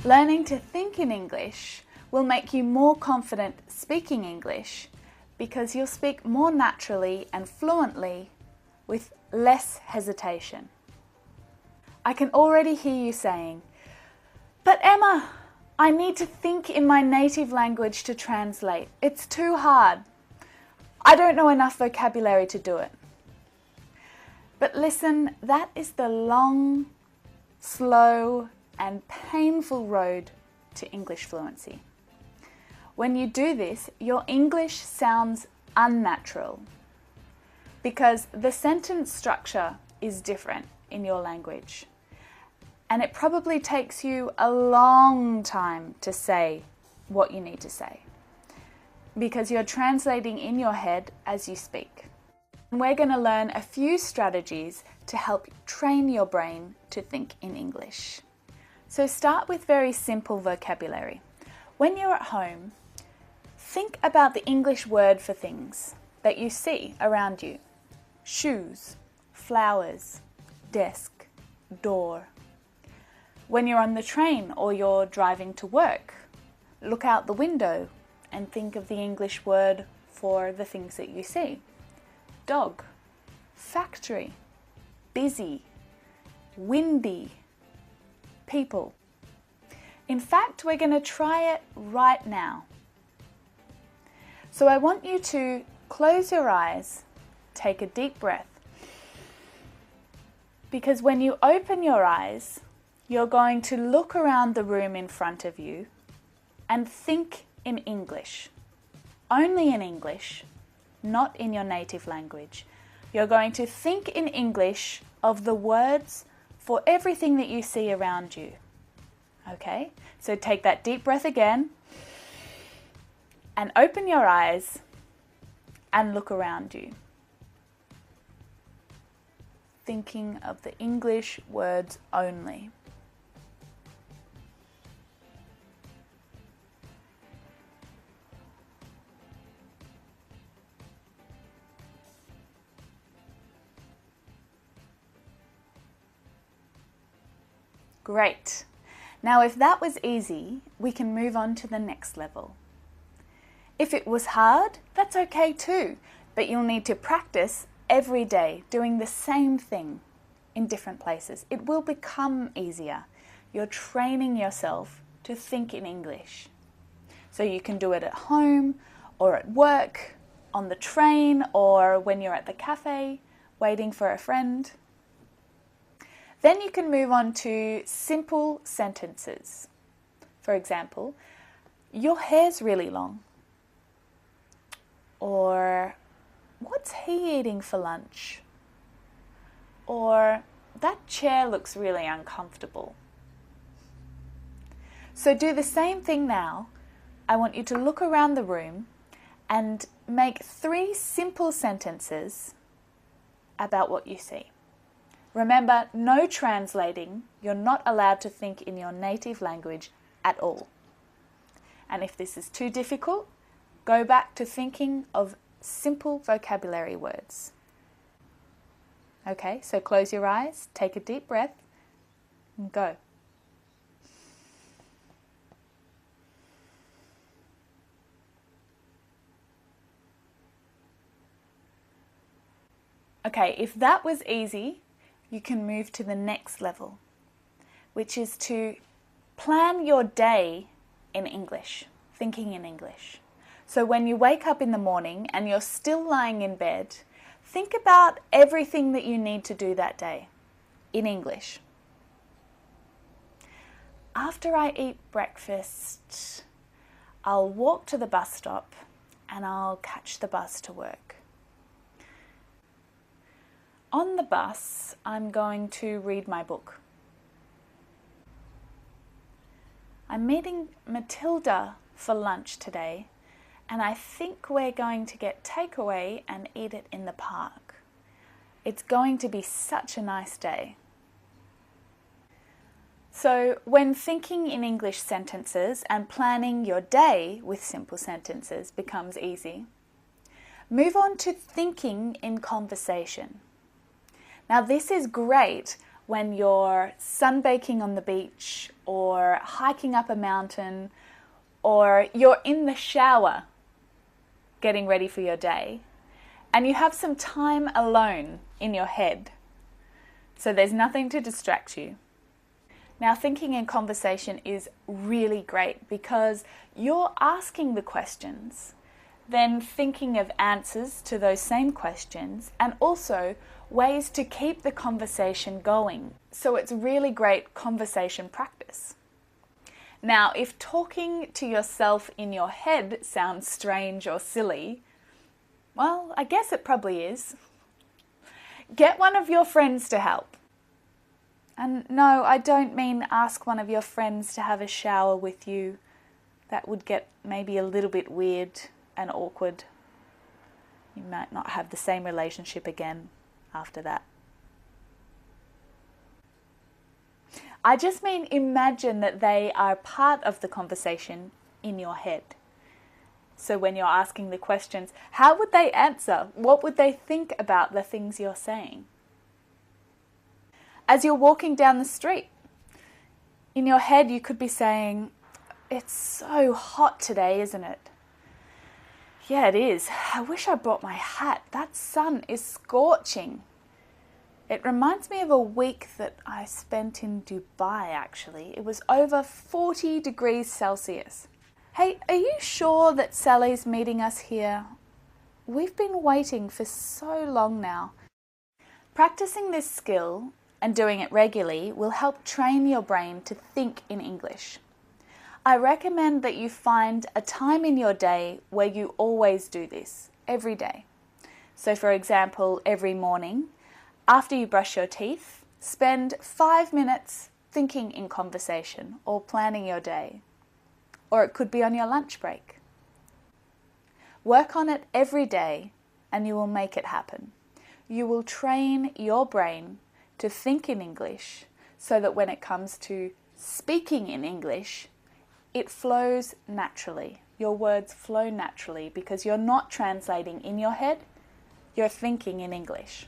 Learning to think in English will make you more confident speaking English because you'll speak more naturally and fluently with less hesitation. I can already hear you saying, "But Emma, I need to think in my native language to translate. It's too hard. I don't know enough vocabulary to do it." But listen, that is the long, slow, and painful road to English fluency. When you do this, your English sounds unnatural because the sentence structure is different in your language. And it probably takes you a long time to say what you need to say because you're translating in your head as you speak. We're going to learn a few strategies to help train your brain to think in English. So start with very simple vocabulary. When you're at home, think about the English word for things that you see around you. Shoes, flowers, desk, door. When you're on the train or you're driving to work, look out the window and think of the English word for the things that you see. Dog, factory, busy, windy, people. In fact, we're going to try it right now. So I want you to close your eyes, take a deep breath, because when you open your eyes, you're going to look around the room in front of you and think in English. Only in English, not in your native language. You're going to think in English of the words for everything that you see around you. Okay? So take that deep breath again and open your eyes and look around you. Thinking of the English words only. Great. Now, if that was easy, we can move on to the next level. If it was hard, that's okay too, but you'll need to practice every day doing the same thing in different places. It will become easier. You're training yourself to think in English. So you can do it at home or at work, on the train, or when you're at the cafe waiting for a friend. Then you can move on to simple sentences. For example, your hair's really long. Or, what's he eating for lunch? Or, that chair looks really uncomfortable. So do the same thing now. I want you to look around the room and make 3 simple sentences about what you see. Remember, no translating. You're not allowed to think in your native language at all. And if this is too difficult, go back to thinking of simple vocabulary words. Okay, so close your eyes, take a deep breath, and go. Okay, if that was easy, you can move to the next level, which is to plan your day in English, thinking in English. So when you wake up in the morning and you're still lying in bed, think about everything that you need to do that day in English. After I eat breakfast, I'll walk to the bus stop and I'll catch the bus to work. On the bus, I'm going to read my book. I'm meeting Matilda for lunch today, and I think we're going to get takeaway and eat it in the park. It's going to be such a nice day. So when thinking in English sentences and planning your day with simple sentences becomes easy, move on to thinking in conversation. Now this is great when you're sunbaking on the beach or hiking up a mountain, or you're in the shower getting ready for your day, and you have some time alone in your head, so there's nothing to distract you. Now, thinking in conversation is really great because you're asking the questions, then thinking of answers to those same questions, and also ways to keep the conversation going. So it's really great conversation practice. Now, if talking to yourself in your head sounds strange or silly, well, I guess it probably is. Get one of your friends to help. And no, I don't mean ask one of your friends to have a shower with you. That would get maybe a little bit weird and awkward. You might not have the same relationship again after that. I just mean imagine that they are part of the conversation in your head. So when you're asking the questions, how would they answer? What would they think about the things you're saying? As you're walking down the street, in your head you could be saying, "It's so hot today, isn't it?" "Yeah, it is. I wish I brought my hat. That sun is scorching." It reminds me of a week that I spent in Dubai, actually. It was over 40 degrees Celsius. "Hey, are you sure that Sally's meeting us here? We've been waiting for so long now." Practicing this skill and doing it regularly will help train your brain to think in English. I recommend that you find a time in your day where you always do this, every day. So for example, every morning, after you brush your teeth, spend 5 minutes thinking in conversation or planning your day. Or it could be on your lunch break. Work on it every day and you will make it happen. You will train your brain to think in English so that when it comes to speaking in English, it flows naturally. Your words flow naturally because you're not translating in your head, you're thinking in English.